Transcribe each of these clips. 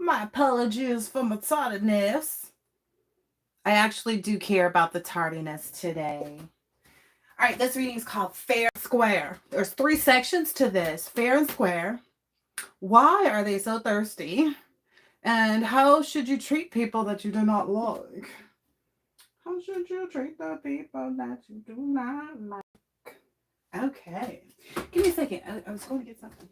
My apologies for my tardiness. I actually do care about the tardiness today. All right, this reading is called Fair and Square. There's 3 sections to this. Fair and square. Why are they so thirsty? And how should you treat people that you do not like? How should you treat the people that you do not like? Okay. Give me a second. I was going to get something.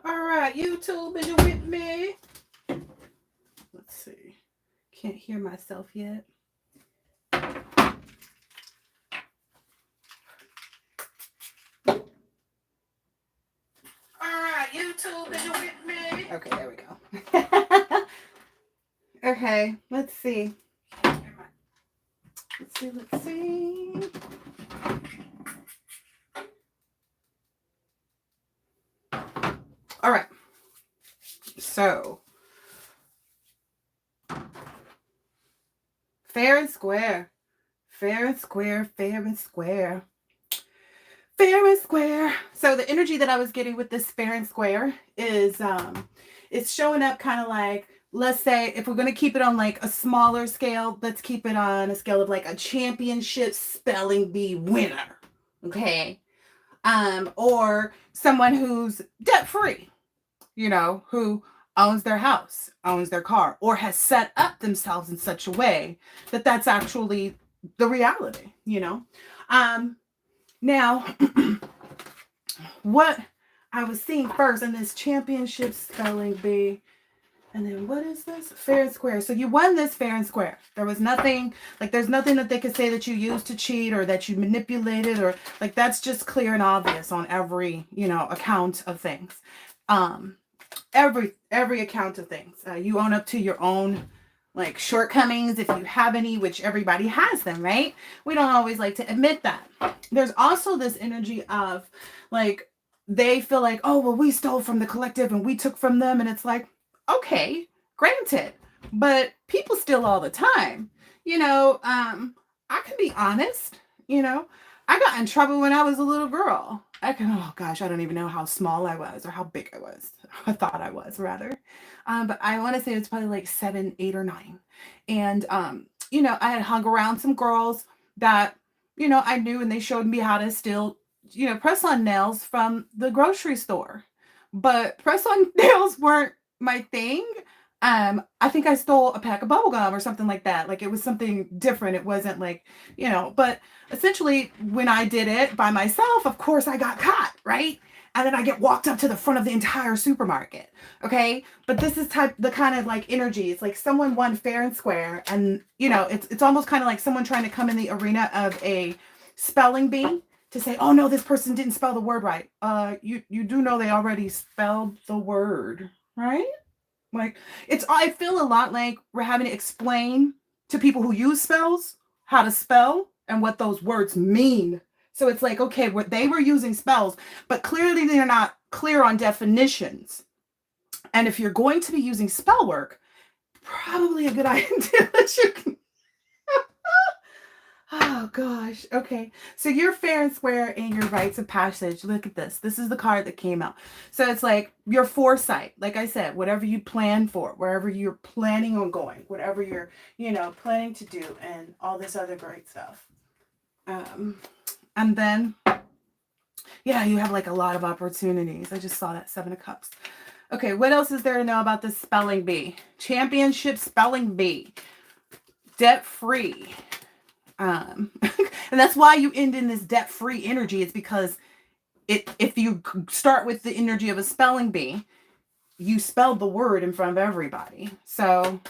All right, YouTube, is you with me? Let's see. Can't hear myself yet. Alright, YouTube, is you with me? Okay, there we go. Okay, let's see. Let's see. Alright. So, fair and square. Fair and square, fair and square. Fair and square. So the energy that I was getting with this fair and square is it's showing up kind of like, let's say if we're going to keep it on like a smaller scale, let's keep it on a scale of like a championship spelling bee winner. Okay. Or someone who's debt free, who owns their house, owns their car, or has set up themselves in such a way that that's actually the reality, Now, what I was seeing first in this championship spelling bee, and then what is this? Fair and square. So you won this fair and square. There was nothing, there's nothing that they could say that you used to cheat or that you manipulated or that's just clear and obvious on every, account of things. Every account of things. You own up to your own shortcomings if you have any, which everybody has them, right? We don't always like to admit that. There's also this energy of they feel like, oh, well, we stole from the collective and we took from them. And it's like, okay, granted, but people steal all the time. I can be honest, I got in trouble when I was a little girl. Oh gosh, I don't even know how small I was or how big I was. I thought I was rather. But I want to say it's probably like 7, 8, or 9. And, I had hung around some girls that, I knew, and they showed me how to still, press on nails from the grocery store. But press on nails weren't my thing. I think I stole a pack of bubble gum or something like that. It was something different. It wasn't but essentially when I did it by myself, of course I got caught, right? And then I get walked up to the front of the entire supermarket. Okay. But this is the kind of energy. It's like someone won fair and square. And it's almost kind of like someone trying to come in the arena of a spelling bee to say, oh no, this person didn't spell the word right. You do know they already spelled the word, right? I feel a lot like we're having to explain to people who use spells how to spell and what those words mean. So it's like, okay, they were using spells, but clearly they're not clear on definitions. And if you're going to be using spell work, probably a good idea that you can. Oh gosh. Okay. So you're fair and square in your rites of passage. Look at this. This is the card that came out. So it's like your foresight. Like I said, whatever you plan for, wherever you're planning on going, whatever you're, planning to do, and all this other great stuff. And then, yeah, you have a lot of opportunities. I just saw that 7 of Cups. Okay. What else is there to know about this spelling bee? Championship spelling bee. Debt free. And that's why you end in this debt-free energy. It's because if you start with the energy of a spelling bee, you spelled the word in front of everybody. So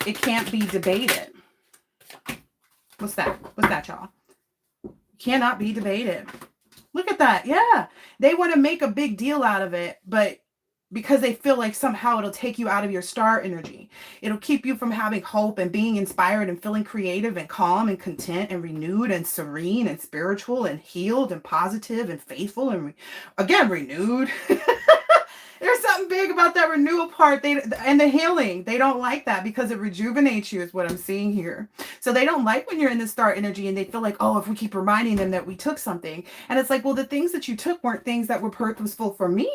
it can't be debated. What's that? What's that, y'all? Cannot be debated. Look at that. Yeah. They want to make a big deal out of it, but because they feel like somehow it'll take you out of your star energy. It'll keep you from having hope and being inspired and feeling creative and calm and content and renewed and serene and spiritual and healed and positive and faithful and again renewed. They're about that renewal part, and the healing, they don't like that because it rejuvenates you is what I'm seeing here. So they don't like when you're in the star energy and they feel like, oh, if we keep reminding them that we took something. And it's like, well, the things that you took weren't things that were purposeful for me.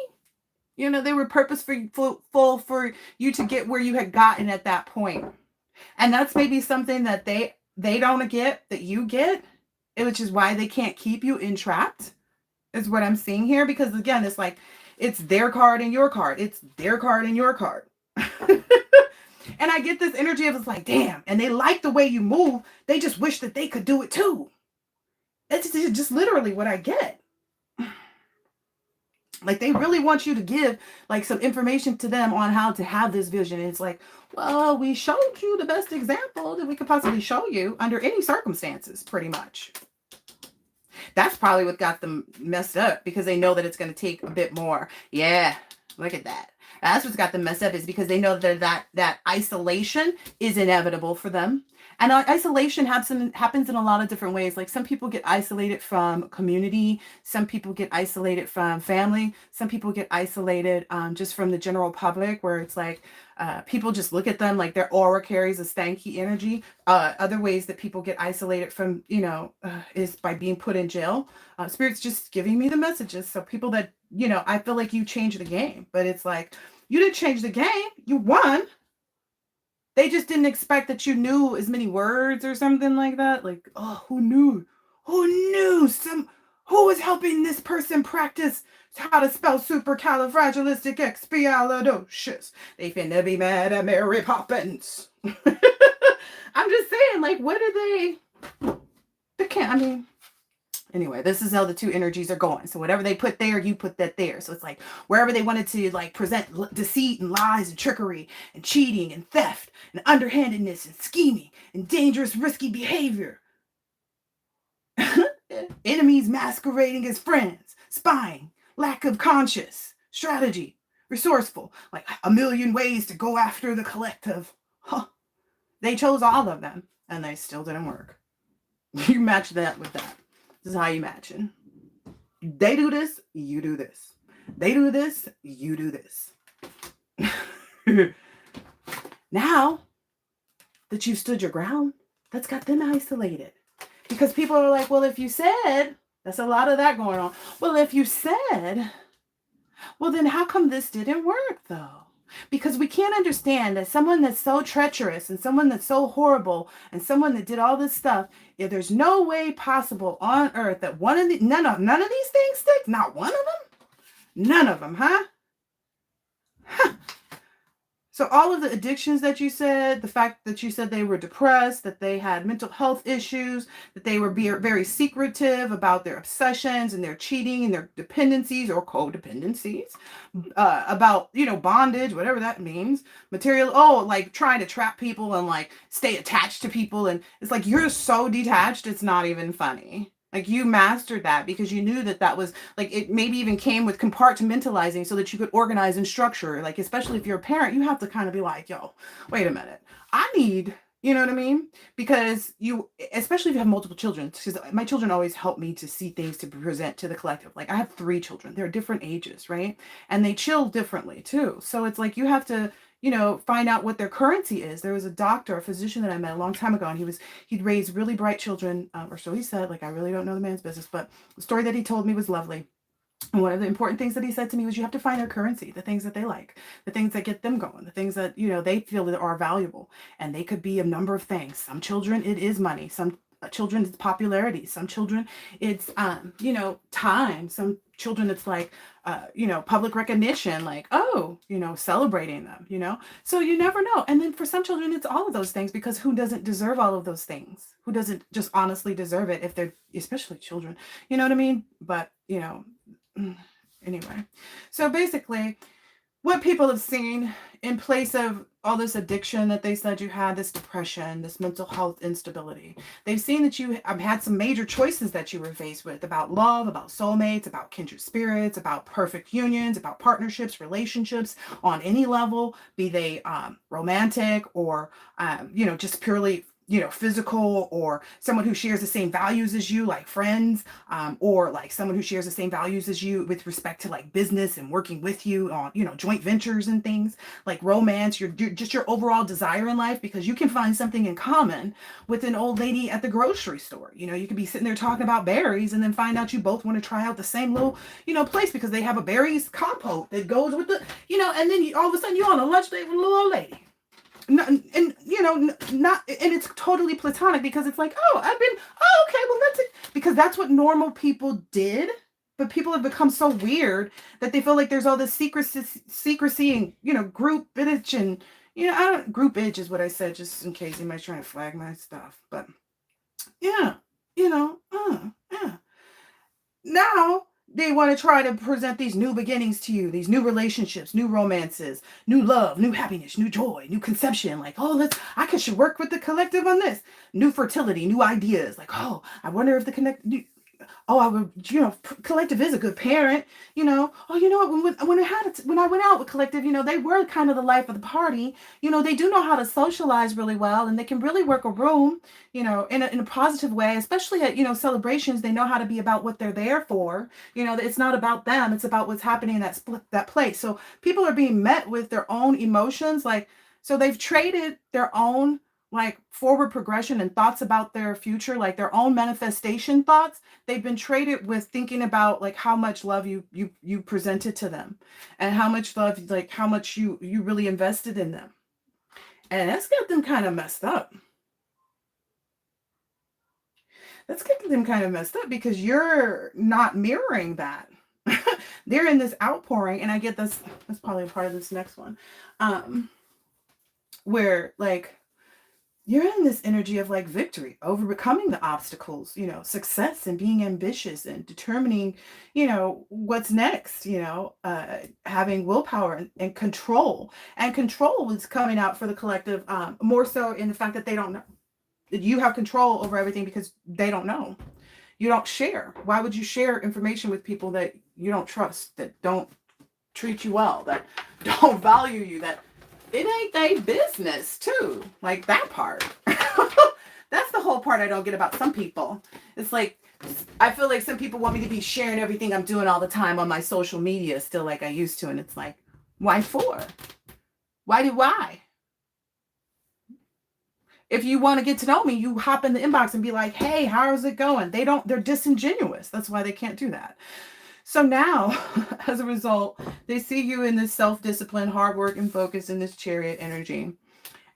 You know, they were purposeful for you to get where you had gotten at that point. And that's maybe something that they don't get that you get, which is why they can't keep you entrapped, is what I'm seeing here. Because again, it's like, it's their card and your card. It's their card and your card. And I get this energy of, it's like, damn, and they like the way you move. They just wish that they could do it too. It's just literally what I get. Like, they really want you to give like some information to them on how to have this vision. And it's like, well, we showed you the best example that we could possibly show you under any circumstances, pretty much. That's probably what got them messed up, because they know that it's going to take a bit more. Yeah, look at that. That's what's got them messed up, is because they know that isolation is inevitable for them. And isolation happens in a lot of different ways. Like, some people get isolated from community. Some people get isolated from family. Some people get isolated just from the general public, where it's like people just look at them like their aura carries a stanky energy. Other ways that people get isolated from, is by being put in jail. Spirit's just giving me the messages. So people that, I feel like you changed the game, but it's like, you didn't change the game. You won. They just didn't expect that you knew as many words or something like that. Like, oh, who knew? Who knew? Who was helping this person practice how to spell supercalifragilisticexpialidocious? They finna be mad at Mary Poppins. I'm just saying, like, what are they? They can't, I mean, anyway, this is how the two energies are going. So whatever they put there, you put that there. So it's like, wherever they wanted to like present deceit and lies and trickery and cheating and theft and underhandedness and scheming and dangerous, risky behavior. Enemies masquerading as friends, spying, lack of conscious strategy, resourceful, like a million ways to go after the collective. Huh. They chose all of them and they still didn't work. You match that with that. This is how you match it. They do this, you do this. They do this, you do this. Now that you've stood your ground, that's got them isolated. Because people are like, well, if you said, that's a lot of that going on. Well, if you said, well, then how come this didn't work though? Because we can't understand that someone that's so treacherous and someone that's so horrible and someone that did all this stuff, if there's no way possible on earth that none of these things stick, not one of them, none of them, huh? So all of the addictions that you said, the fact that you said they were depressed, that they had mental health issues, that they were very secretive about their obsessions and their cheating and their dependencies or codependencies, about, bondage, whatever that means, material, like trying to trap people and like stay attached to people. And it's like, you're so detached, it's not even funny. Like, you mastered that because you knew that was like, it maybe even came with compartmentalizing so that you could organize and structure. Like, especially if you're a parent, you have to kind of be like, yo, wait a minute. I need, you know what I mean? Because especially if you have multiple children, because my children always help me to see things to present to the collective. Like, I have 3 children. They're different ages, right? And they chill differently too. So it's like, you have to, find out what their currency is. There was a physician that I met a long time ago, and he'd raised really bright children, or so he said. Like, I really don't know the man's business, but the story that he told me was lovely. And one of the important things that he said to me was, you have to find their currency, the things that they like, the things that get them going, the things that, they feel that are valuable. And they could be a number of things. Some children, it is money. Some children, it's popularity. Some children, it's, time. Some children, it's like, public recognition, like, celebrating them, so you never know. And then for some children, it's all of those things, because who doesn't deserve all of those things? Who doesn't just honestly deserve it, if they're, especially children, you know what I mean? But, anyway, so basically what people have seen in place of all this addiction that they said you had, this depression, this mental health instability, they've seen that you have had some major choices that you were faced with about love, about soulmates, about kindred spirits, about perfect unions, about partnerships, relationships on any level, be they romantic or, just purely physical, or someone who shares the same values as you, like friends, or like someone who shares the same values as you with respect to like business and working with you on, joint ventures and things like romance, just your overall desire in life, because you can find something in common with an old lady at the grocery store. You could be sitting there talking about berries and then find out you both want to try out the same little, place because they have a berries compote that goes with the, and then all of a sudden you're on a lunch date with a little old lady. Not, and not, and it's totally platonic because it's like, okay, well that's it, because that's what normal people did. But people have become so weird that they feel like there's all this secrecy and groupage, and I don't, groupage is what I said just in case anybody's trying to flag my stuff. But yeah, yeah. Now they want to try to present these new beginnings to you, these new relationships, new romances, new love, new happiness, new joy, new conception. Like, oh, I should work with the collective on this. New fertility, new ideas. Like, oh, I wonder if I would, collective is a good parent, oh, you know what, when I went out with collective, they were kind of the life of the party, they do know how to socialize really well, and they can really work a room, in a positive way, especially at, celebrations. They know how to be about what they're there for, it's not about them, it's about what's happening in that place. So people are being met with their own emotions, like, so they've traded their own like forward progression and thoughts about their future, like their own manifestation thoughts. They've been traded with thinking about like how much love you presented to them, and how much love, like how much you really invested in them. And that's got them kind of messed up. That's getting them kind of messed up because you're not mirroring that. They're in this outpouring, and I get this, that's probably a part of this next one, where like you're in this energy of like victory, overcoming the obstacles, success, and being ambitious and determining, what's next, having willpower and control. And control is coming out for the collective, more so in the fact that they don't know. You have control over everything because they don't know. You don't share. Why would you share information with people that you don't trust, that don't treat you well, that don't value you, that it ain't their business too? Like that part. That's the whole part I don't get about some people. It's like, I feel like some people want me to be sharing everything I'm doing all the time on my social media still like I used to. And it's like, why for? Why? If you want to get to know me, you hop in the inbox and be like, hey, how's it going? They're disingenuous. That's why they can't do that. So now, as a result, they see you in this self-discipline, hard work, and focus in this chariot energy.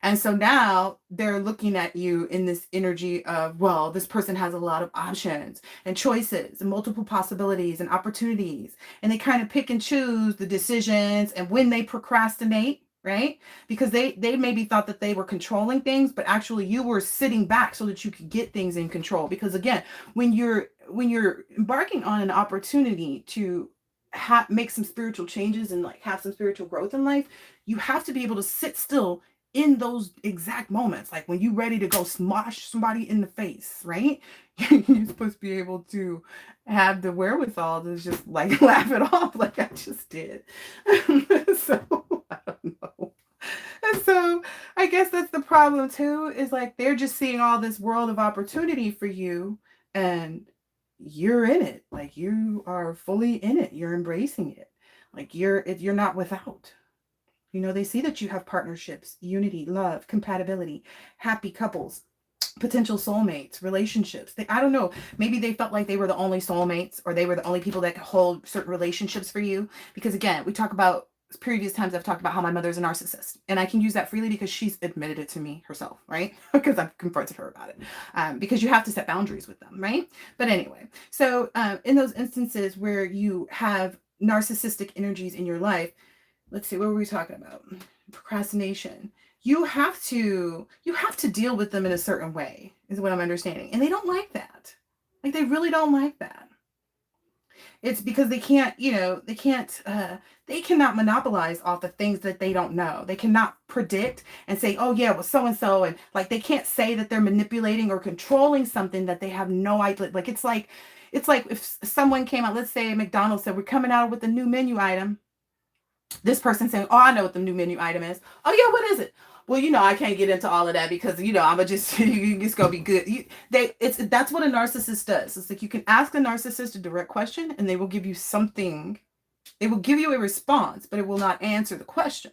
And so now they're looking at you in this energy of, well, this person has a lot of options and choices and multiple possibilities and opportunities. And they kind of pick and choose the decisions, and when they procrastinate, right? Because they maybe thought that they were controlling things, but actually you were sitting back so that you could get things in control. Because again, when you're embarking on an opportunity to make some spiritual changes and like have some spiritual growth in life, you have to be able to sit still in those exact moments. Like when you're ready to go smash somebody in the face, right? You're supposed to be able to have the wherewithal to just like laugh it off like I just did. So I don't know. And so I guess that's the problem too, is like they're just seeing all this world of opportunity for you, and you're in it. Like you are fully in it. You're embracing it. Like you're not without. They see that you have partnerships, unity, love, compatibility, happy couples, potential soulmates, relationships. I don't know. Maybe they felt like they were the only soulmates, or they were the only people that could hold certain relationships for you. Because again, we talk about previous times I've talked about how my mother's a narcissist, and I can use that freely because she's admitted it to me herself, right? Because I've confronted her about it. Because you have to set boundaries with them, right? But anyway, so in those instances where you have narcissistic energies in your life, let's see, what were we talking about? Procrastination. You have to deal with them in a certain way, is what I'm understanding. And they don't like that. Like they really don't like that. It's because they can't, they cannot monopolize off of things that they don't know. They cannot predict and say, oh yeah, well, so-and-so. And like, they can't say that they're manipulating or controlling something that they have no idea. Like, it's like if someone came out, let's say McDonald's said, we're coming out with a new menu item. This person saying, oh, I know what the new menu item is. Oh yeah, what is it? Well, I can't get into all of that because I'm just it's gonna be good. That's what a narcissist does. It's like you can ask a narcissist a direct question and they will give you something. It will give you a response, but it will not answer the question,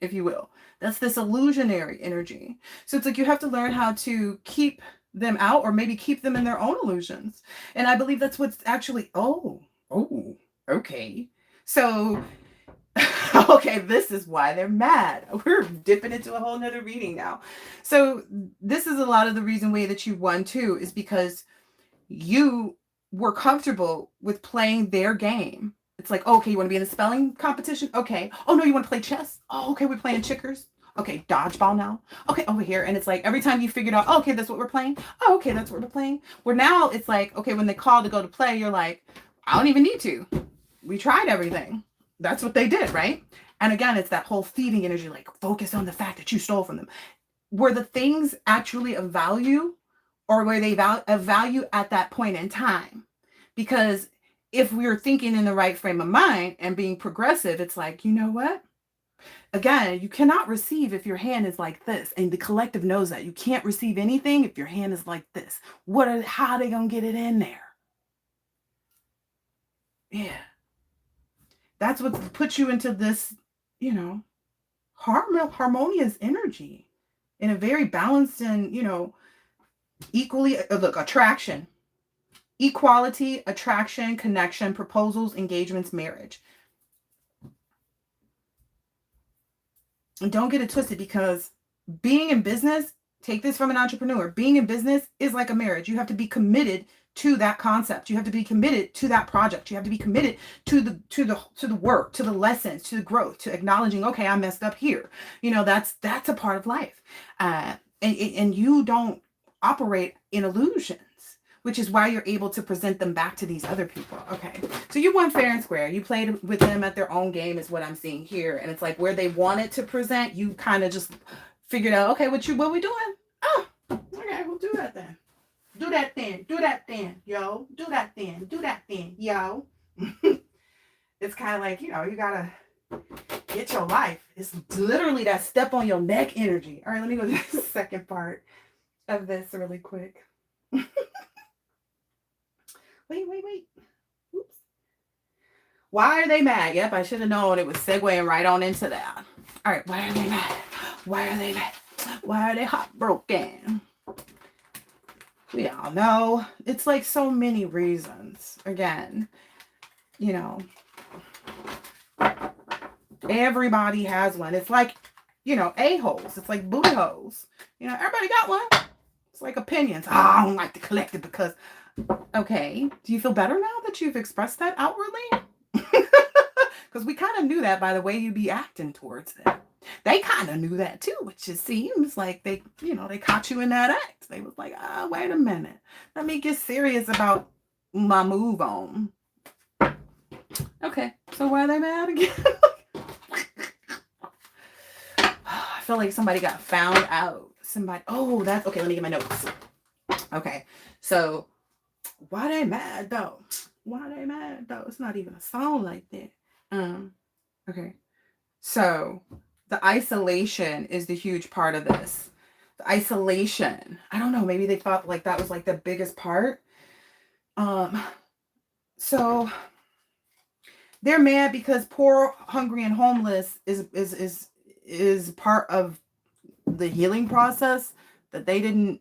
if you will. That's this illusionary energy. So it's like you have to learn how to keep them out, or maybe keep them in their own illusions. And I believe that's what's actually, okay. So okay, this is why they're mad. We're dipping into a whole nother reading now. So this is a lot of the reason way that you won too, is because you were comfortable with playing their game. It's like, okay, you want to be in a spelling competition? Okay. Oh no, you want to play chess? Oh, okay, we're playing checkers. Okay, dodgeball now. Okay, over here. And it's like every time you figured out, okay, that's what we're playing. Oh, okay, that's what we're playing. Where now it's like, okay, when they call to go to play, you're like, I don't even need to. We tried everything. That's what they did, right? And again, it's that whole thieving energy, like focus on the fact that you stole from them. Were the things actually of value, or were they of value at that point in time? Because if we're thinking in the right frame of mind and being progressive, it's like, you know what? Again, you cannot receive if your hand is like this. And the collective knows that. You can't receive anything if your hand is like this. How are they going to get it in there? Yeah. That's what puts you into this, harmonious energy in a very balanced and, equally, look, attraction, equality, attraction, connection, proposals, engagements, marriage. And don't get it twisted, because being in business, take this from an entrepreneur, being in business is like a marriage. You have to be committed to that concept. You have to be committed to that project. You have to be committed to the work, to the lessons, to the growth, to acknowledging, okay, I messed up here. That's a part of life. And you don't operate in illusions, which is why you're able to present them back to these other people. Okay. So you won fair and square. You played with them at their own game is what I'm seeing here. And it's like where they wanted to present, you kind of just figured out, okay, what we doing? Oh, okay, we'll do that then. Do that then, yo. Do that then, yo. It's kind of like, you gotta get your life. It's literally that step on your neck energy. All right, let me go to the second part of this really quick. Wait. Oops. Why are they mad? Yep, I should have known it was segueing right on into that. All right, why are they mad? Why are they mad? Why are they heartbroken? We all know. It's like so many reasons. Again, everybody has one. It's like, a-holes. It's like booty holes. Everybody got one. It's like opinions. Oh, I don't like the collective because... Okay. Do you feel better now that you've expressed that outwardly? Because we kind of knew that by the way you be acting towards them. They kind of knew that too, which it seems like they caught you in that act. They was like, wait a minute. Let me get serious about my move on. Okay. So why are they mad again? I feel like somebody got found out. That's okay. Let me get my notes. Okay. So why they mad though? It's not even a song like that. Okay. So the isolation is the huge part of this. The isolation. I don't know. Maybe they thought like that was like the biggest part. So they're mad because poor, hungry, and homeless is part of the healing process that they didn't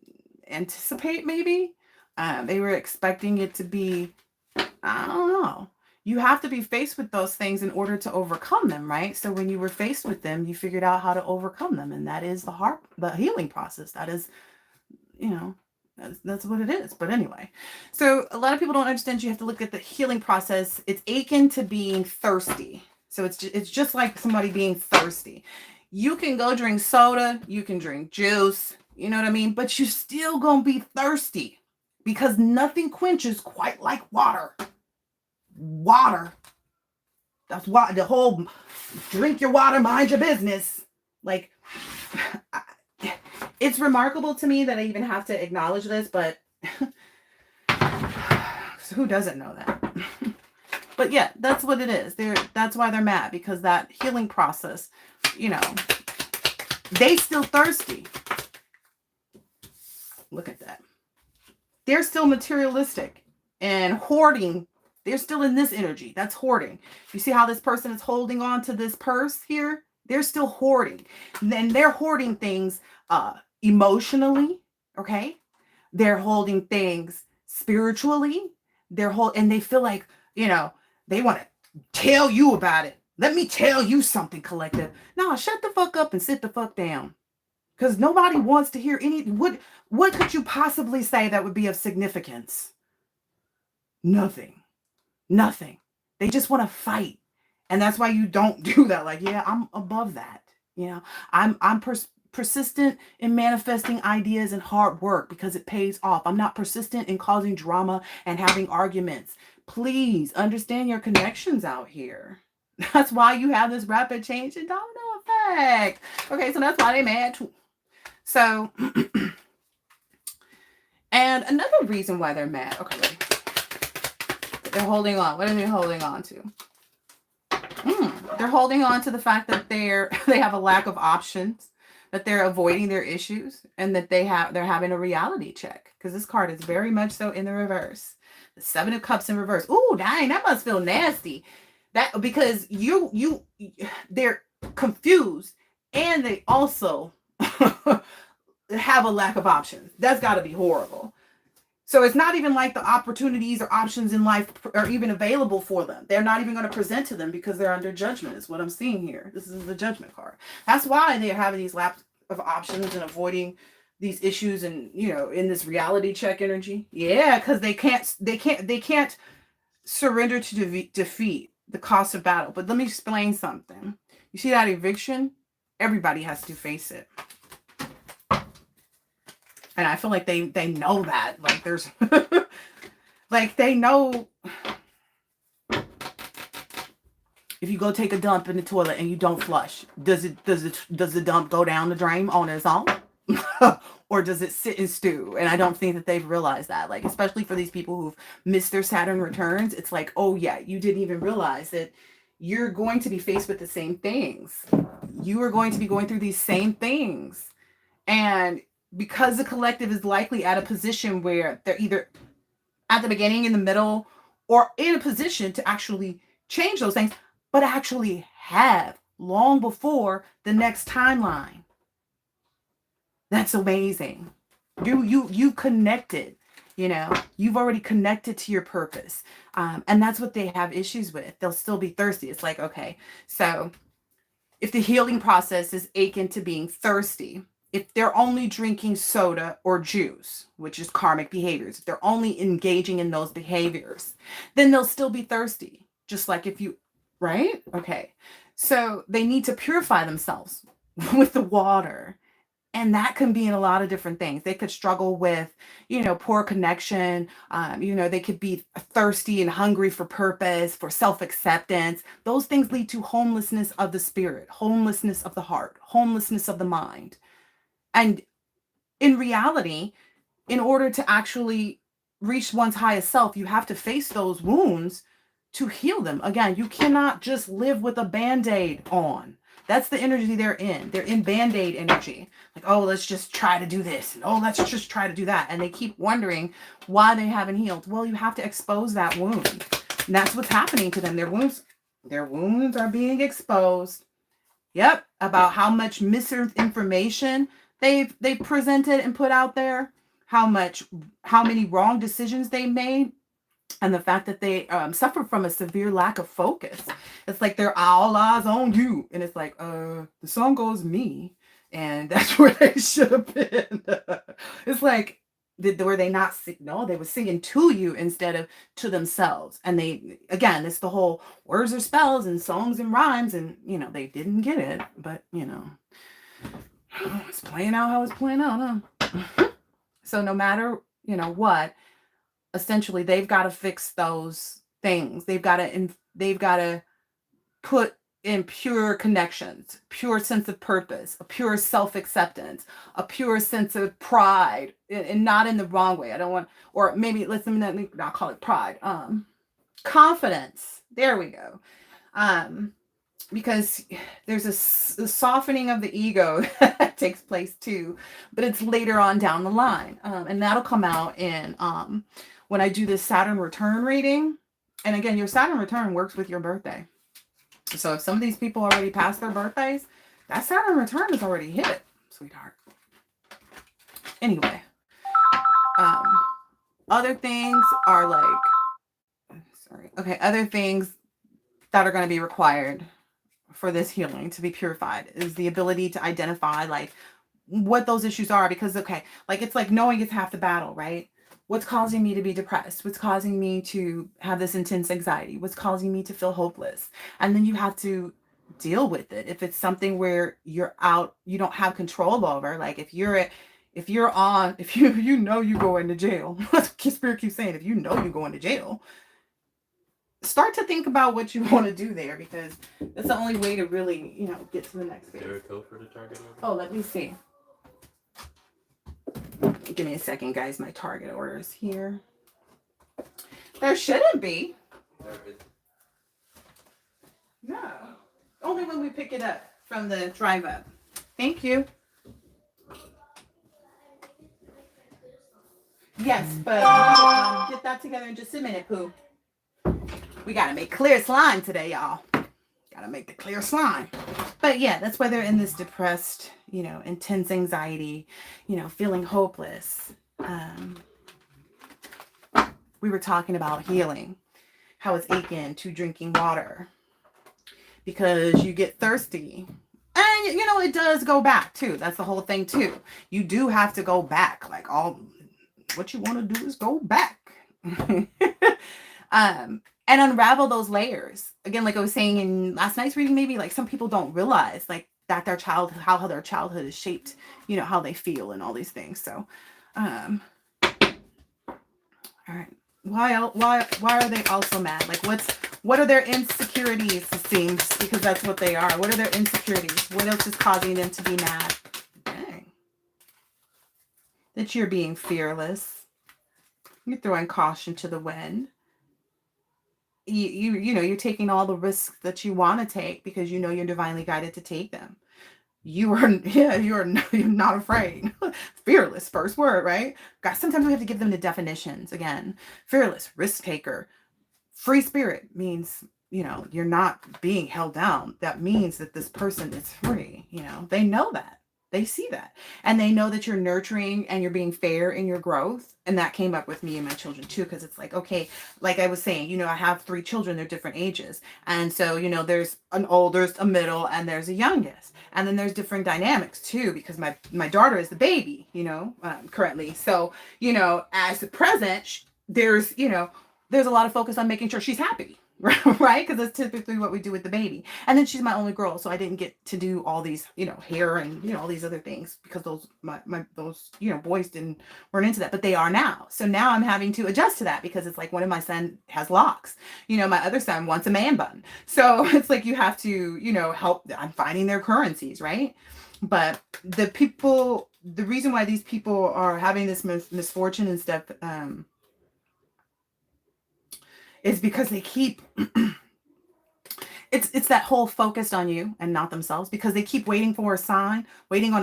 anticipate. Maybe they were expecting it to be, I don't know. You have to be faced with those things in order to overcome them, right? So when you were faced with them, you figured out how to overcome them, and that is the healing process. That is, that's what it is. But anyway, so a lot of people don't understand. You have to look at the healing process. It's akin to being thirsty. So it's just like somebody being thirsty. You can go drink soda, you can drink juice, you know what I mean? But you're still gonna be thirsty because nothing quenches quite like water. Water. That's why the whole drink your water, mind your business. Like, it's remarkable to me that I even have to acknowledge this, but who doesn't know that? But yeah, that's what it is. That's why they're mad, because that healing process, you know, they still thirsty. Look at that. They're still materialistic and hoarding. They're still in this energy. That's hoarding. You see how this person is holding on to this purse here? They're still hoarding. And they're hoarding things emotionally, okay? They're holding things spiritually. And they feel like, you know, they want to tell you about it. Let me tell you something, collective. No, shut the fuck up and sit the fuck down. Because nobody wants to hear any. What could you possibly say that would be of significance? Nothing. They just want to fight. And that's why you don't do that. Like, yeah, I'm above that. You know, I'm persistent in manifesting ideas and hard work because it pays off. I'm not persistent in causing drama and having arguments. Please understand your connections out here. That's why you have this rapid change and domino effect. Okay, so that's why they mad too. So, and another reason why they're mad. Okay, ready? They're holding on. What are they holding on to? They're holding on to the fact that they have a lack of options, that they're avoiding their issues, and that they're having a reality check. Because this card is very much so in the reverse. The Seven of Cups in reverse. Ooh, dang, that must feel nasty. That because they're confused, and they also have a lack of options. That's got to be horrible. So it's not even like the opportunities or options in life are even available for them. They're not even going to present to them because they're under judgment is what I'm seeing here. This is the Judgment card. That's why they're having these lack of options and avoiding these issues and, you know, in this reality check energy. Yeah, because they can't surrender to defeat, the cost of battle. But let me explain something. You see that eviction? Everybody has to face it. And I feel like they know that. Like there's like they know if you go take a dump in the toilet and you don't flush, does the dump go down the drain on its own? Or does it sit and stew? And I don't think that they've realized that. Like, especially for these people who've missed their Saturn returns, it's like, oh yeah, you didn't even realize that you're going to be faced with the same things. You are going to be going through these same things. And because the collective is likely at a position where they're either at the beginning, in the middle, or in a position to actually change those things, but actually have long before the next timeline. That's amazing. You connected, you know, you've already connected to your purpose. And that's what they have issues with. They'll still be thirsty. It's like, okay, so if the healing process is akin to being thirsty, if they're only drinking soda or juice, which is karmic behaviors, if they're only engaging in those behaviors, then they'll still be thirsty. Just like if you, right? Okay. So they need to purify themselves with the water. And that can be in a lot of different things. They could struggle with, you know, poor connection. You know, they could be thirsty and hungry for purpose, for self-acceptance. Those things lead to homelessness of the spirit, homelessness of the heart, homelessness of the mind. And in reality, in order to actually reach one's highest self, you have to face those wounds to heal them. Again, you cannot just live with a Band-Aid on. That's the energy they're in. They're in Band-Aid energy. Like, oh, let's just try to do this. And, oh, let's just try to do that. And they keep wondering why they haven't healed. Well, you have to expose that wound. And that's what's happening to them. Their wounds are being exposed. Yep. About how much misinformation they've presented and put out there. How many wrong decisions they made. And the fact that they suffer from a severe lack of focus. It's like they're all eyes on you. And it's like, the song goes me. And that's where they should have been. It's like, were they not sing? No, they were singing to you instead of to themselves. And it's the whole words or spells and songs and rhymes. And, you know, they didn't get it. But, you know, it's playing out how it's playing out, huh? So no matter, you know, what, essentially they've got to fix those things. They've got to put in pure connections, pure sense of purpose, a pure self-acceptance, a pure sense of pride, and not in the wrong way. I don't want, or maybe let's not call it pride. Confidence. There we go. Because there's a softening of the ego that takes place too, but it's later on down the line. And that'll come out in when I do this Saturn return reading. And again, your Saturn return works with your birthday. So if some of these people already passed their birthdays, that Saturn return is already hit, sweetheart. Anyway, other things are like, sorry. Okay, other things that are going to be required for this healing to be purified is the ability to identify like what those issues are, because okay, like it's like knowing is half the battle, right? What's causing me to be depressed? What's causing me to have this intense anxiety? What's causing me to feel hopeless? And then you have to deal with it. If it's something where you're out, you don't have control over, like if you know you go into jail, Spirit keeps saying, if you know you go into jail, start to think about what you want to do there, because that's the only way to really, get to the next phase. Is there a code for the target order? Oh, let me see. Give me a second, guys. My target order is here. There shouldn't be. No. Only when we pick it up from the drive up. Thank you. Yes, but we'll get that together in just a minute, Pooh. We got to make clear slime today, y'all. Got to make the clear slime. But yeah, that's why they're in this depressed, intense anxiety, feeling hopeless. We were talking about healing, how it's akin to drinking water because you get thirsty. And, it does go back too. That's the whole thing too. You do have to go back. Like what you want to do is go back. And unravel those layers. Again, like I was saying in last night's reading, maybe like some people don't realize like that how their childhood is shaped, how they feel and all these things. So, all right. Why are they also mad? Like what are their insecurities, it seems, because that's what they are. What are their insecurities? What else is causing them to be mad? Dang. That you're being fearless. You're throwing caution to the wind. You're taking all the risks that you want to take because you're divinely guided to take them. You're not afraid. Fearless, first word, right? Guys, sometimes we have to give them the definitions again. Fearless, risk taker, free spirit means, you're not being held down. That means that this person is free. They know that. They see that. And they know that you're nurturing and you're being fair in your growth. And that came up with me and my children too, because it's like, okay, like I was saying, I have 3 children, they're different ages. And so, there's an oldest, a middle, and there's a youngest. And then there's different dynamics too, because my daughter is the baby, currently. So, as the present, there's a lot of focus on making sure she's happy. Right? Because that's typically what we do with the baby. And then she's my only girl, so I didn't get to do all these, hair and, all these other things because those boys weren't into that, but they are now. So now I'm having to adjust to that because it's like one of my son has locks. My other son wants a man bun. So it's like you have to, help. I'm finding their currencies, right? But the reason why these people are having this misfortune and stuff, is because they keep it's that whole focused on you and not themselves, because they keep waiting on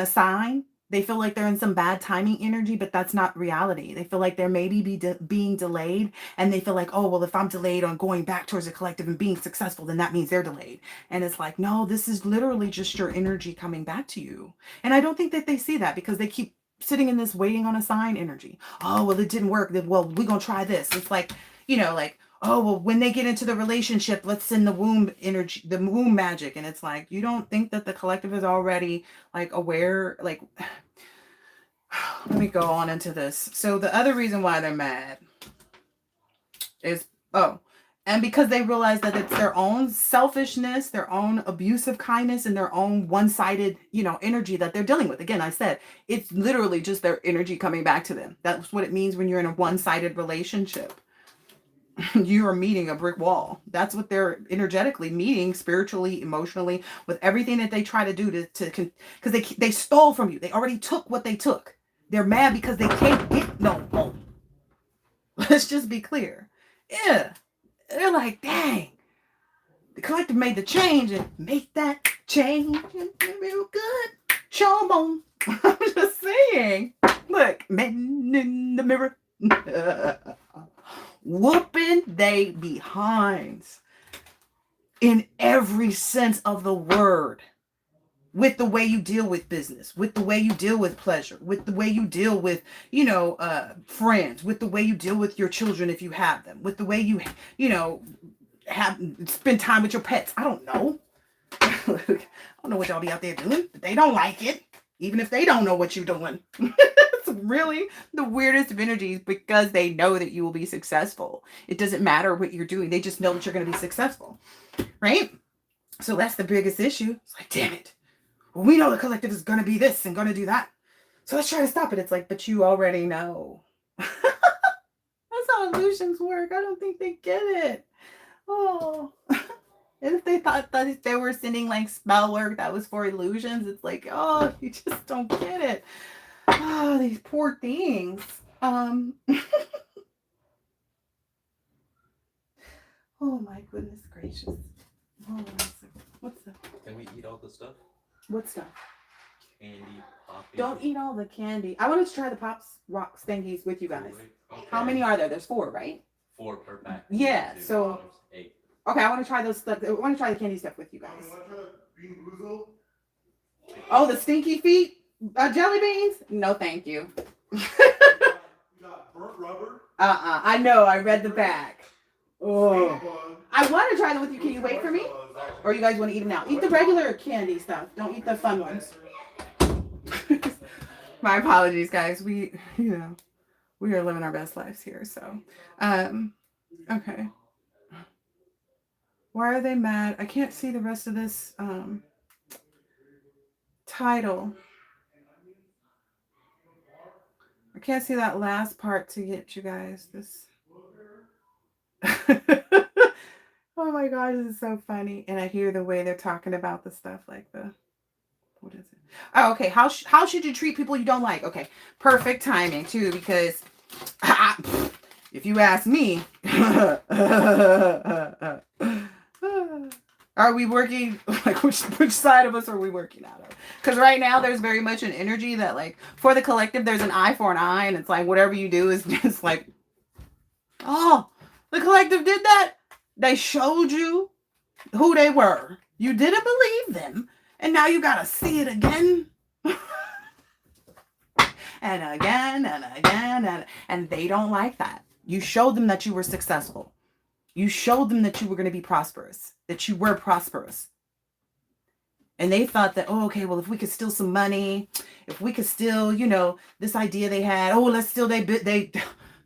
a sign. They feel like they're in some bad timing energy, but that's not reality. They feel like they're maybe being delayed, and they feel like, oh, well, if I'm delayed on going back towards the collective and being successful, then that means they're delayed. And it's like, no, this is literally just your energy coming back to you. And I don't think that they see that because they keep sitting in this waiting on a sign energy. Oh, well, it didn't work. Then, well, we're going to try this. It's like, oh, well, when they get into the relationship, let's send the womb energy, the womb magic. And it's like, you don't think that the collective is already like aware, like, let me go on into this. So the other reason why they're mad is, and because they realize that it's their own selfishness, their own abusive kindness, and their own one-sided, energy that they're dealing with. Again, I said, it's literally just their energy coming back to them. That's what it means when you're in a one-sided relationship. You are meeting a brick wall. That's what they're energetically meeting, spiritually, emotionally, with everything that they try to do because they stole from you. They already took what they took. They're mad because they can't get no more. Let's just be clear. Yeah. they're like, dang, the collective made the change and make that change real good. Show 'em on. I'm just saying. Look, men in the mirror. Whooping they behinds in every sense of the word. With the way you deal with business, with the way you deal with pleasure, with the way you deal with, friends, with the way you deal with your children if you have them, with the way you, have spend time with your pets. I don't know. I don't know what y'all be out there doing, but they don't like it, even if they don't know what you're doing. It's really the weirdest of energies because they know that you will be successful. It doesn't matter what you're doing. They just know that you're going to be successful, right? So that's the biggest issue. It's like, damn it. Well, we know the collective is going to be this and going to do that. So let's try to stop it. It's like, but you already know. That's how illusions work. I don't think they get it. Oh. And if they thought that if they were sending like spell work that was for illusions, it's like, oh, you just don't get it. Oh, these poor things. Oh my goodness gracious. Oh, what's that? Can we eat all the stuff? What stuff? Candy, poppy. Don't eat all the candy. I wanted to try the Pops Rock Stankies with you guys. Okay. How many are there? There's 4, right? 4 per pack. Yeah, 2, so 8. Okay, I want to try those stuff. I want to try the candy stuff with you guys. You want to try the Bean Boozled? Oh, the stinky feet jelly beans? No, thank you. You got burnt rubber. I know. I read the back. Oh, Bug. I want to try them with you. Can you wait for me? Or you guys want to eat them now? Eat the regular candy stuff. Don't eat the fun ones. My apologies, guys. We are living our best lives here. So, okay. Why are they mad? I can't see the rest of this title. I can't see that last part to get you guys. This. Oh my gosh, this is so funny. And I hear the way they're talking about the stuff like what is it? Oh, okay. How should you treat people you don't like? Okay. Perfect timing too, because if you ask me, are we working, like which side of us are we working out of? Because right now there's very much an energy that like for the collective, there's an eye for an eye. And it's like whatever you do is just like, oh, the collective did that. They showed you who they were. You didn't believe them. And now you got to see it again. And again and again. And they don't like that. You showed them that you were successful. You showed them that you were going to be prosperous. That you were prosperous. And they thought that, oh, okay, well, if we could steal some money, if we could steal, this idea they had, oh, let's steal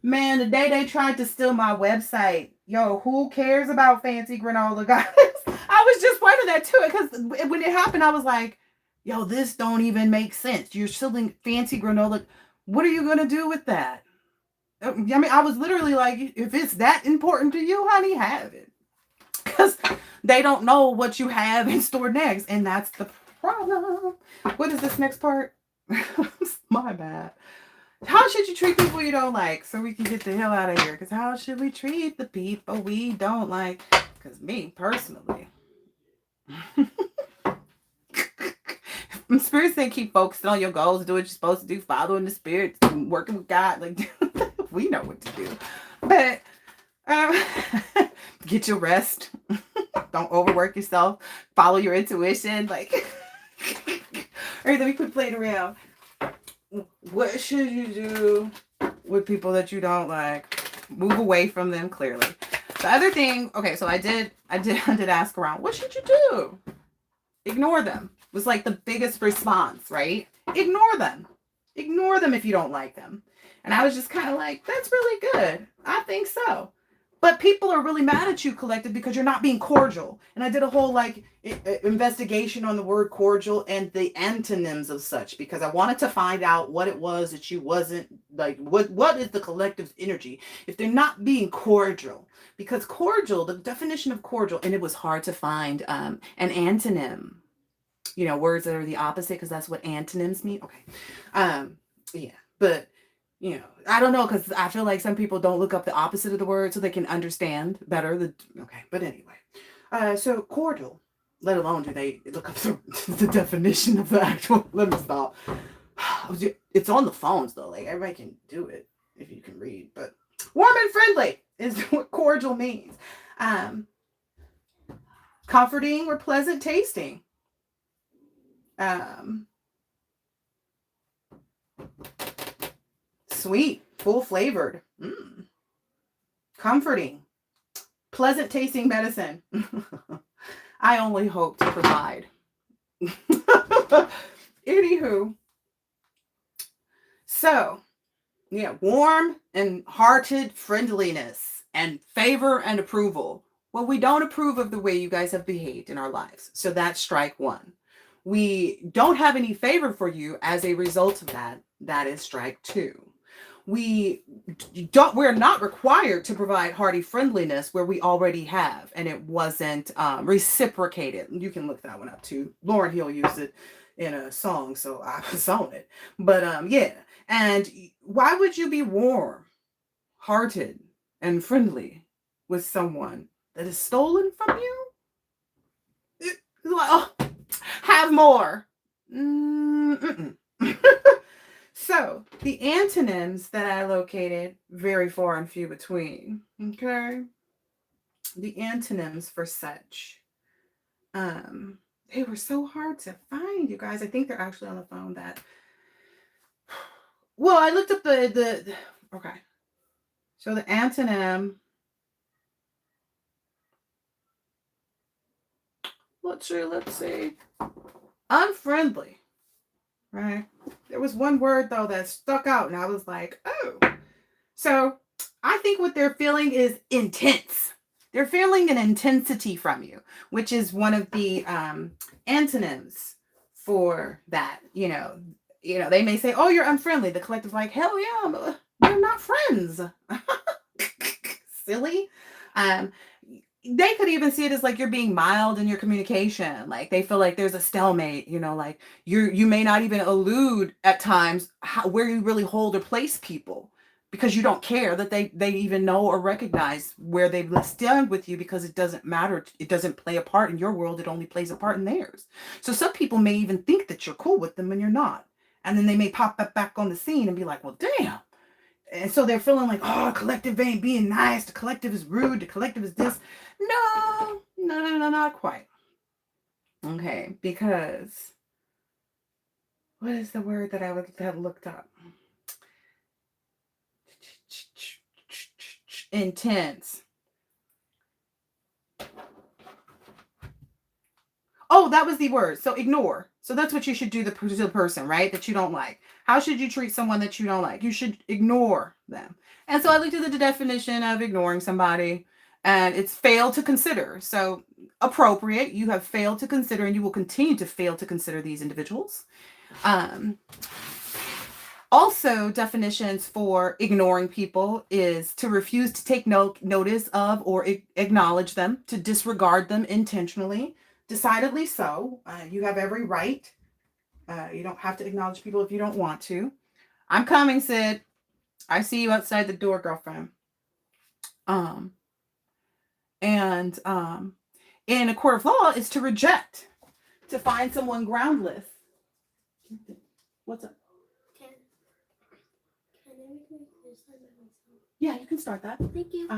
man, the day they tried to steal my website, yo, who cares about fancy granola, guys? I was just wondering that too, because when it happened, I was like, yo, this don't even make sense. You're stealing fancy granola. What are you going to do with that? I mean, I was literally like, if it's that important to you, honey, have it. Because they don't know what you have in store next, and that's the problem. What is this next part? My bad. How should you treat people you don't like so we can get the hell out of here? Because how should we treat the people we don't like? Because me, personally. Spirit saying keep focusing on your goals, do what you're supposed to do, following the spirit, working with God. Like, we know what to do. But get your rest. Don't overwork yourself. Follow your intuition. Like, or let me quit playing around. What should you do with people that you don't like? Move away from them, clearly. The other thing, okay, so I did ask around, what should you do? Ignore them. Was like the biggest response, right? Ignore them. Ignore them if you don't like them. And I was just kind of like, that's really good. I think so. But people are really mad at you, collective, because you're not being cordial. And I did a whole investigation on the word cordial and the antonyms of such, because I wanted to find out what it was that you wasn't like. What is the collective's energy if they're not being cordial? Because cordial, the definition of cordial, and it was hard to find an antonym. Words that are the opposite, because that's what antonyms mean. Okay, yeah, but you know, I don't know, because I feel like some people don't look up the opposite of the word so they can understand better. Okay, but anyway. So cordial, let alone do they look up the definition of the actual, let me stop. It's on the phones though, like everybody can do it if you can read, but warm and friendly is what cordial means. Comforting or pleasant tasting. Sweet, full flavored. Comforting, pleasant tasting medicine. I only hope to provide. Anywho, so yeah, warm and hearted friendliness and favor and approval. Well, we don't approve of the way you guys have behaved in our lives. So that's strike one. We don't have any favor for you as a result of that. That is strike two. We're not required to provide hearty friendliness where we already have, and it wasn't reciprocated. You can look that one up too. Lauryn Hill used it in a song, so I was on it. But yeah. And why would you be warm, hearted, and friendly with someone that is stolen from you? Have more. So the antonyms that I located, very far and few between. Okay. The antonyms for such. They were so hard to find, you guys. I think they're actually on the phone. Well, I looked up the okay. So the antonym. Let's see. Unfriendly. Right. There was one word though that stuck out and I was like, oh. So I think what they're feeling is intense. They're feeling an intensity from you, which is one of the antonyms for that. You know, they may say, oh, you're unfriendly. The collective like, hell yeah, but we're not friends. Silly. They could even see it as like you're being mild in your communication. Like they feel like there's a stalemate, like you may not even allude at times where you really hold or place people because you don't care that they even know or recognize where they stand with you because it doesn't matter. It doesn't play a part in your world. It only plays a part in theirs. So some people may even think that you're cool with them when you're not. And then they may pop back on the scene and be like, well, damn. And so they're feeling like, oh, collective ain't being nice. The collective is rude. The collective is this. No, not quite. Okay, because what is the word that I have looked up? Intense. Oh, that was the word. So ignore. So that's what you should do to the person, right? That you don't like. How should you treat someone that you don't like? You should ignore them. And so I looked at the definition of ignoring somebody, and it's failed to consider. So appropriate. You have failed to consider, and you will continue to fail to consider these individuals. Also, definitions for ignoring people is to refuse to take notice of or acknowledge them, to disregard them intentionally. Decidedly so. You have every right. You don't have to acknowledge people if you don't want to. I'm coming, Sid. I see you outside the door, girlfriend. In a court of law is to reject, to find someone groundless. What's up? Can I make my quiz by myself? Yeah, you can start that. Thank you.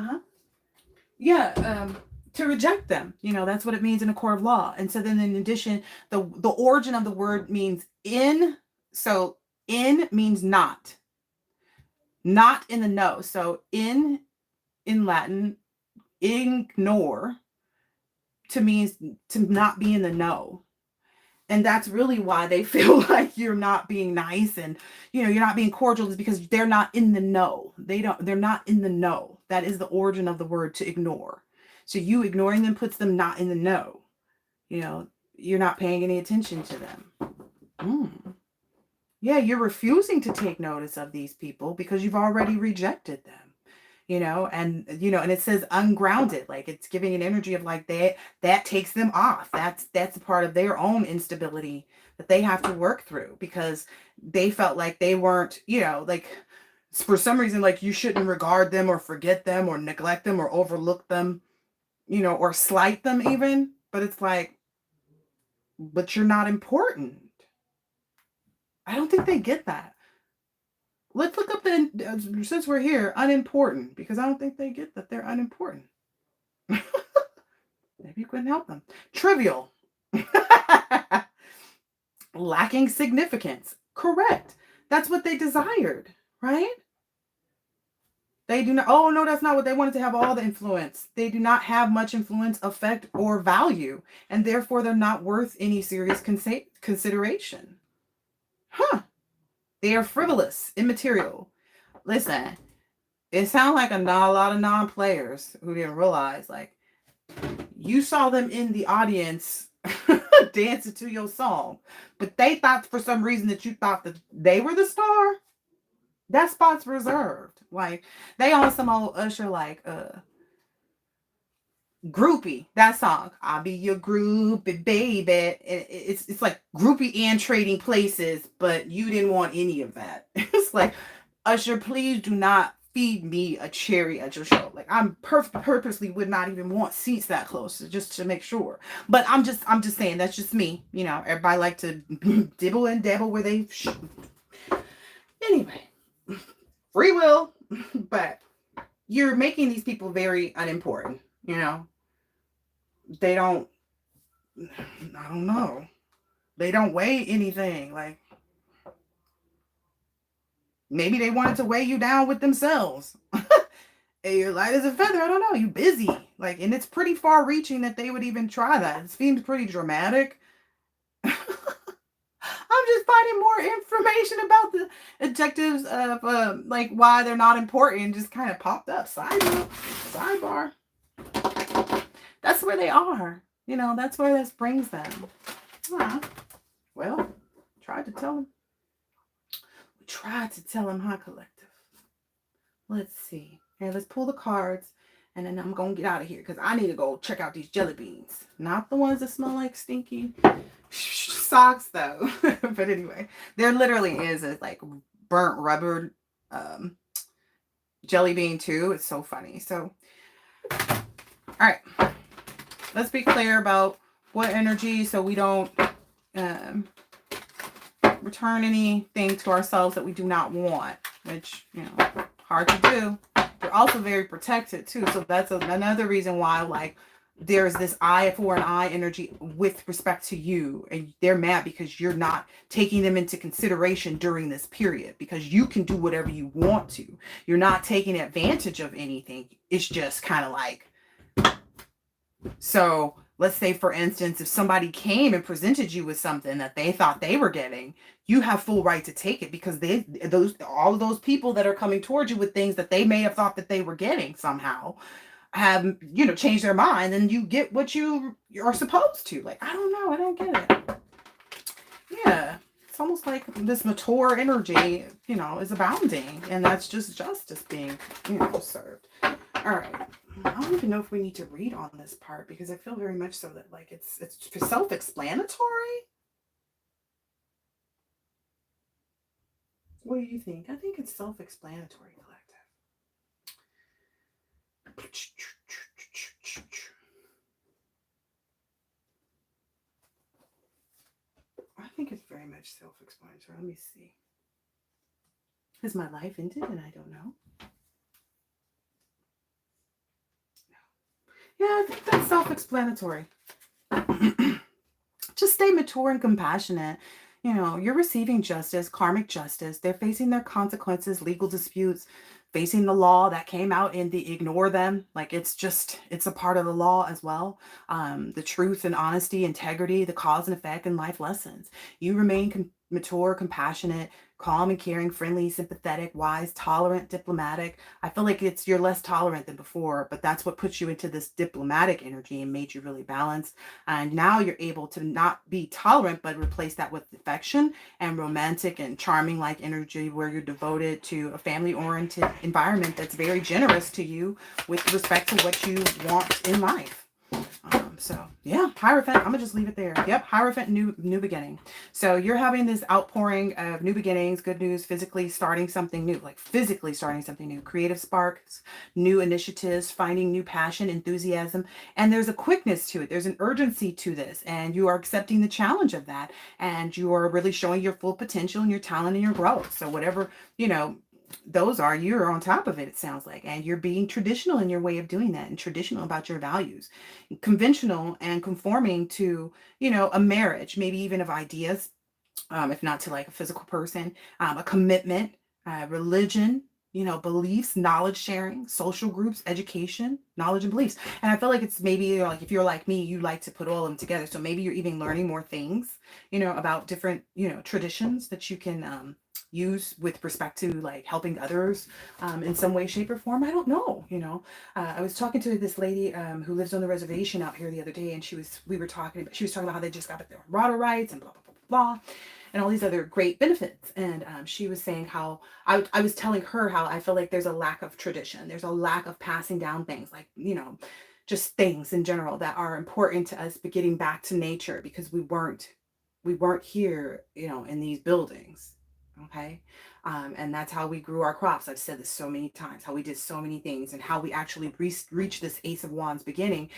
Yeah. To reject them, that's what it means in a court of law. And so then in addition, the origin of the word means in. So in means not in the know. So in Latin, ignore means to not be in the know. And that's really why they feel like you're not being nice and, you're not being cordial, is because they're not in the know. They're not in the know. That is the origin of the word to ignore. So you ignoring them puts them not in the know. You're not paying any attention to them. Yeah, you're refusing to take notice of these people because you've already rejected them. And it says ungrounded, like it's giving an energy of like that takes them off. That's a part of their own instability that they have to work through because they felt like they weren't, like for some reason, like you shouldn't regard them or forget them or neglect them or overlook them, or slight them even. But it's like, but you're not important. I don't think they get that. Let's look up since we're here, unimportant, because I don't think they get that they're unimportant. Maybe you couldn't help them. Trivial. Lacking significance. Correct. That's what they desired, right? They do not. Oh, no, that's not what they wanted, to have all the influence. They do not have much influence, effect, or value, and therefore they're not worth any serious consideration. Huh. They are frivolous, immaterial. Listen, it sounds like a lot of non-players who didn't realize, like, you saw them in the audience dancing to your song, but they thought for some reason that you thought that they were the star. That spot's reserved. Like, they on some old Usher, like, groupie, that song, I'll be your groupie, baby. It's like groupie and trading places, but you didn't want any of that. It's like, Usher, please do not feed me a cherry at your show. Like, I'm purposely would not even want seats that close just to make sure. But I'm just saying, that's just me. Everybody like to dibble and dabble where they anyway, free will. But you're making these people very unimportant. They don't, I don't know. They don't weigh anything. Like, maybe they wanted to weigh you down with themselves. And you're light as a feather. I don't know. You busy. Like, and it's pretty far reaching that they would even try that. It seems pretty dramatic. I'm just finding more information about the adjectives of like why they're not important. Just kind of popped up. Sidebar. That's where they are. That's where this brings them. Well, tried to tell them. We tried to tell them, huh, collective? Let's see. Here, let's pull the cards, and then I'm going to get out of here because I need to go check out these jelly beans. Not the ones that smell like stinky socks, though. But anyway, there literally is a, like, burnt rubber jelly bean, too. It's so funny. So, all right. Let's be clear about what energy, so we don't return anything to ourselves that we do not want, which, hard to do. They're also very protected too. So that's another reason why, like, there's this eye for an eye energy with respect to you, and they're mad because you're not taking them into consideration during this period, because you can do whatever you want to. You're not taking advantage of anything. It's just kind of like, so let's say, for instance, if somebody came and presented you with something that they thought they were getting, you have full right to take it, because all of those people that are coming towards you with things that they may have thought that they were getting somehow have, changed their mind, and you get what you are supposed to. Like, I don't know. I don't get it. Yeah. It's almost like this mature energy, is abounding, and that's just justice being, served. All right. I don't even know if we need to read on this part, because I feel very much so that, like, it's self-explanatory. What do you think? I think it's self-explanatory, collective. I think it's very much self-explanatory. Let me see. Has my life ended and I don't know? Yeah, I think that's self-explanatory. Just stay mature and compassionate. You're receiving justice, karmic justice. They're facing their consequences, legal disputes, facing the law that came out, and they ignore them. Like, it's a part of the law as well. The truth and honesty, integrity, the cause and effect, and life lessons. You remain mature, compassionate, calm and caring, friendly, sympathetic, wise, tolerant, diplomatic. I feel like you're less tolerant than before, but that's what puts you into this diplomatic energy and made you really balanced. And now you're able to not be tolerant, but replace that with affection and romantic and charming like energy, where you're devoted to a family-oriented environment that's very generous to you with respect to what you want in life. So yeah, Hierophant, I'm gonna just leave it there. Yep, Hierophant, new beginning. So you're having this outpouring of new beginnings, good news, physically starting something new, like physically starting something new, creative sparks, new initiatives, finding new passion, enthusiasm. And there's a quickness to it. There's an urgency to this. And you are accepting the challenge of that. And you are really showing your full potential and your talent and your growth. So whatever, you know, those are, you're on top of it, it sounds like, and you're being traditional in your way of doing that, and traditional about your values, conventional and conforming to, you know, a marriage, maybe even of ideas, if not to like a physical person, a commitment, religion, you know, beliefs, knowledge sharing, social groups, education, knowledge and beliefs. And I feel like it's maybe, you know, like if you're like me, you like to put all of them together. So maybe you're even learning more things, you know, about different, you know, traditions that you can use with respect to like helping others in some way, shape, or form. I don't know, you know. I was talking to this lady who lives on the reservation out here the other day, and she was talking about how they just got their water rights and blah blah blah blah, and all these other great benefits. And she was saying how I was telling her how I feel like there's a lack of tradition, there's a lack of passing down things, like, you know, just things in general that are important to us, but getting back to nature, because we weren't here, you know, in these buildings. Okay. And that's how we grew our crops. I've said this so many times, how we did so many things, and how we actually reached this Ace of Wands beginning.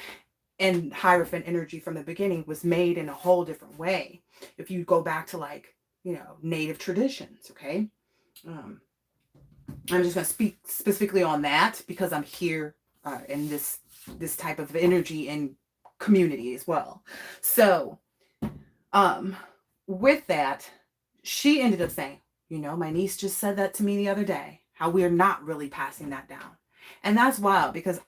And Hierophant energy from the beginning was made in a whole different way. If you go back to, like, you know, native traditions. Okay. I'm just going to speak specifically on that because I'm here in this type of energy and community as well. So with that, she ended up saying, you know, my niece just said that to me the other day, how we're not really passing that down. And that's wild because,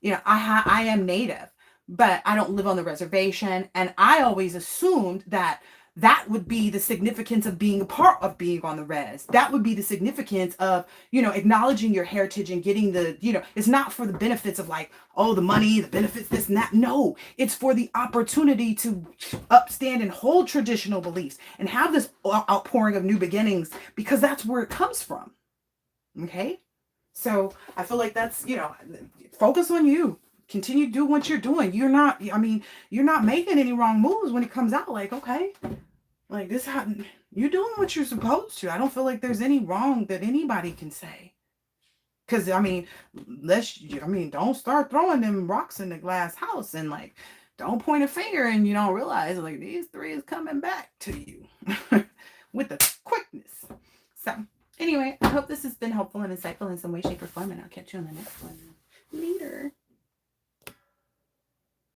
you know, I am native, but I don't live on the reservation. And I always assumed that that would be the significance of being a part of being on the res. That would be the significance of, you know, acknowledging your heritage and getting the, you know, it's not for the benefits of like, oh, the money, the benefits, this and that. No, it's for the opportunity to upstand and hold traditional beliefs and have this outpouring of new beginnings, because that's where it comes from. Okay. So I feel like that's, you know, focus on you. Continue doing what you're doing. You're not making any wrong moves when it comes out. Like, okay, like this, you're doing what you're supposed to. I don't feel like there's any wrong that anybody can say. Because, I mean, don't start throwing them rocks in the glass house, and like, don't point a finger and you don't realize like these three is coming back to you with the quickness. So anyway, I hope this has been helpful and insightful in some way, shape, or form, and I'll catch you on the next one later.